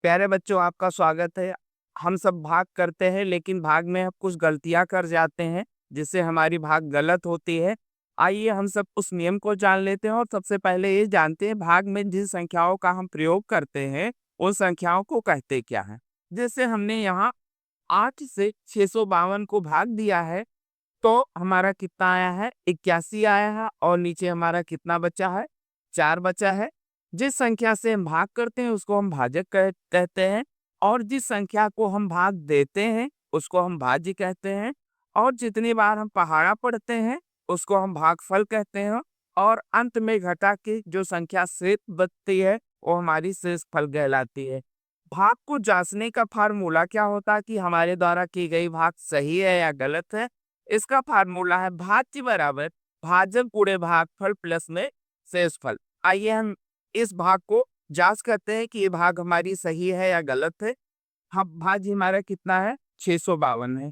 प्यारे बच्चों, आपका स्वागत है। हम सब भाग करते हैं, लेकिन भाग में हम कुछ गलतियां कर जाते हैं, जिससे हमारी भाग गलत होती है। आइए हम सब उस नियम को जान लेते हैं और सबसे पहले ये जानते हैं भाग में जिन संख्याओं का हम प्रयोग करते हैं, उन संख्याओं को कहते क्या है। जैसे हमने यहाँ 8 से 652 को भाग दिया है, तो हमारा कितना आया है? 81 आया है और नीचे हमारा कितना बचा है? 4 बचा है। जिस संख्या से हम भाग करते हैं उसको हम भाजक कहते हैं, और जिस संख्या को हम भाग देते हैं उसको हम भाज्य कहते हैं, और जितनी बार हम पहाड़ा पढ़ते हैं उसको हम भागफल कहते हैं, और अंत में घटा के जो संख्या शेष बचती है वो हमारी शेषफल कहलाती है। भाग को जांचने का फार्मूला क्या होता है कि हमारे द्वारा की गई भाग सही है या गलत है। इसका फार्मूला है भाज्य बराबर भाजक गुणे भागफल प्लस में शेषफल। आइए हम इस भाग को जांच करते हैं कि ये भाग हमारी सही है या गलत है। हम भाज्य हमारा कितना है? 652 है।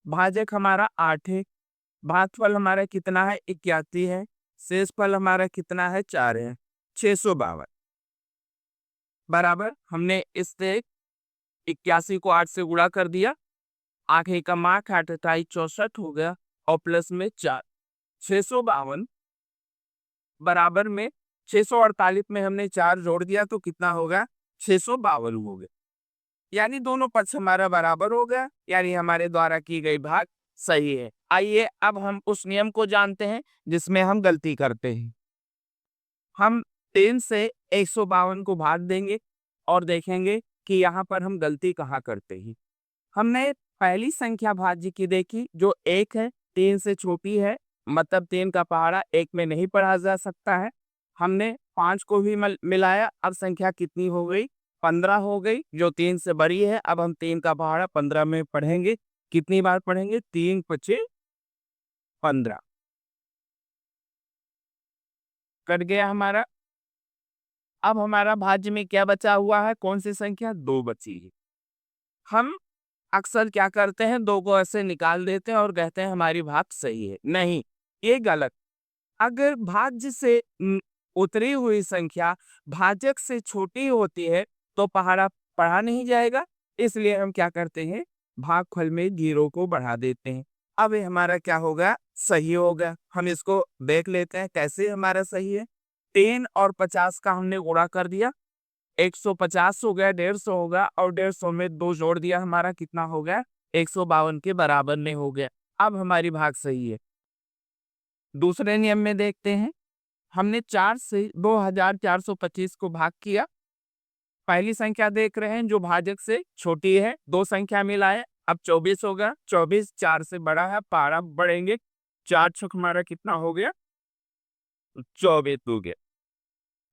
भाजक हमारा 8 है। भागफल हमारा कितना है? 81 है। शेषफल हमारा कितना है? 4 है। 652 बराबर हमने इससे 81 को 8 से गुणा कर दिया। आगे का मार्क 8 64 हो गया और प्लस में 4। 652 बराबर में 648 में हमने 4 जोड़ दिया तो कितना होगा? 652 हो गया। यानी दोनों पक्ष हमारा बराबर हो गया, यानी हमारे द्वारा की गई भाग सही है। आइए अब हम उस नियम को जानते हैं जिसमें हम गलती करते हैं। हम 3 से 152 को भाग देंगे और देखेंगे कि यहाँ पर हम गलती कहाँ करते हैं। हमने पहली संख्या भाज्य की देखी जो 1 है, 3 से छोटी है, मतलब 3 का पहाड़ा 1 में नहीं पढ़ा जा सकता है। हमने 5 को भी मिलाया, अब संख्या कितनी हो गई? 15 हो गई, जो 3 से बड़ी है। अब हम 3 का पहाड़ा 15 में पढ़ेंगे। कितनी बार पढ़ेंगे? 3 पचे 15 कट गया हमारा। अब हमारा भाज्य में क्या बचा हुआ है? कौन सी संख्या? 2 बची है। हम अक्सर क्या करते हैं, 2 को ऐसे निकाल देते हैं और कहते हैं हमारी भाग सही है। नहीं, ये गलत। अगर भाज्य से उतरी हुई संख्या भाजक से छोटी होती है तो पहाड़ा पढ़ा नहीं जाएगा। इसलिए हम क्या करते हैं? भागफल में 0 को बढ़ा देते हैं। अब ये हमारा क्या होगा? सही होगा। हम इसको देख लेते हैं कैसे हमारा सही है। 3 और 50 का हमने गुणा कर दिया, 150 हो गया, 150 होगा, और 150 में 2 जोड़ दिया, हमारा कितना हो गया? 152 के बराबर में हो गया। अब हमारी भाग सही है। दूसरे नियम में देखते हैं। हमने 4 से 2425 को भाग किया। पहली संख्या देख रहे हैं जो भाजक से छोटी है, 2 संख्या मिलाए, अब 24 होगा। 24 4 से बड़ा है, पारा बढ़ेंगे। 4 छक हमारा कितना हो गया? 24 हो गया।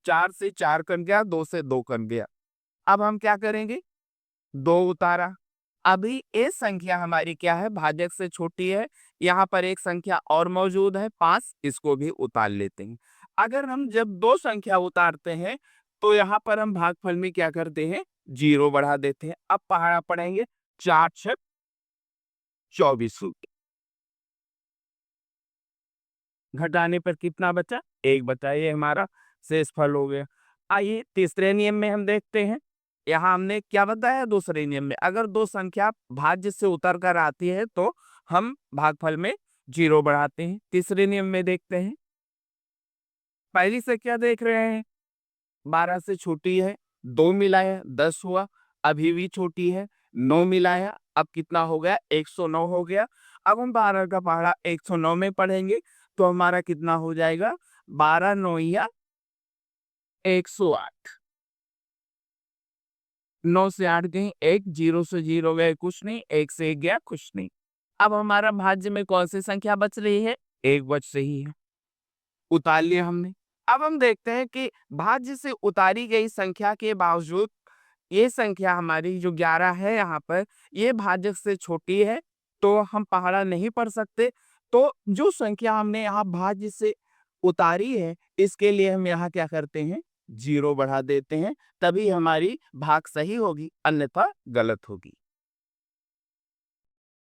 4 से 4 कट गया, 2 से 2 कट गया। अब हम क्या करेंगे? 2 उतारा। अभी ये संख्या हमारी क्या है? भाजक से छोटी है। यहाँ पर एक संख्या और मौजूद है 5, इसको भी उतार लेते हैं। अगर हम जब 2 संख्या उतारते हैं तो यहाँ पर हम भागफल में क्या करते हैं? 0 बढ़ा देते हैं। अब पहाड़ा पढ़ेंगे, 4 छक 24 हो गया। घटाने पर कितना बचा? 1 बचा। ये हमारा शेषफल हो गया। आइए तीसरे नियम में हम देखते हैं। यहाँ हमने क्या बताया? दूसरे नियम में अगर 2 संख्या भाज्य से उतर कर आती है तो हम भागफल में 0 बढ़ाते हैं। तीसरे नियम में देखते हैं। पहली से क्या देख रहे हैं? 12 से छोटी है, 2 मिलाया 10 हुआ, अभी भी छोटी है, 9 मिलाया, अब कितना हो गया? 109 हो गया। अब हम 12 का पहाड़ा 109 में पढ़ेंगे तो हमारा कितना हो जाएगा? 12 नौया 108। 9 से 8 गए 1, 0 से 0 गए कुछ नहीं, 1 से 1 गया कुछ नहीं। अब हमारा भाज्य में कौन सी संख्या बच रही है? 1 बच रही है, उतार लिया हमने। अब हम देखते हैं कि भाज्य से उतारी गई संख्या के बावजूद ये संख्या हमारी जो 11 है यहाँ पर, ये भाजक से छोटी है तो हम पहाड़ा नहीं पढ़ सकते। तो जो संख्या हमने यहाँ भाज्य से उतारी है इसके लिए हम यहाँ क्या करते हैं? 0 बढ़ा देते हैं, तभी हमारी भाग सही होगी, अन्यथा गलत होगी।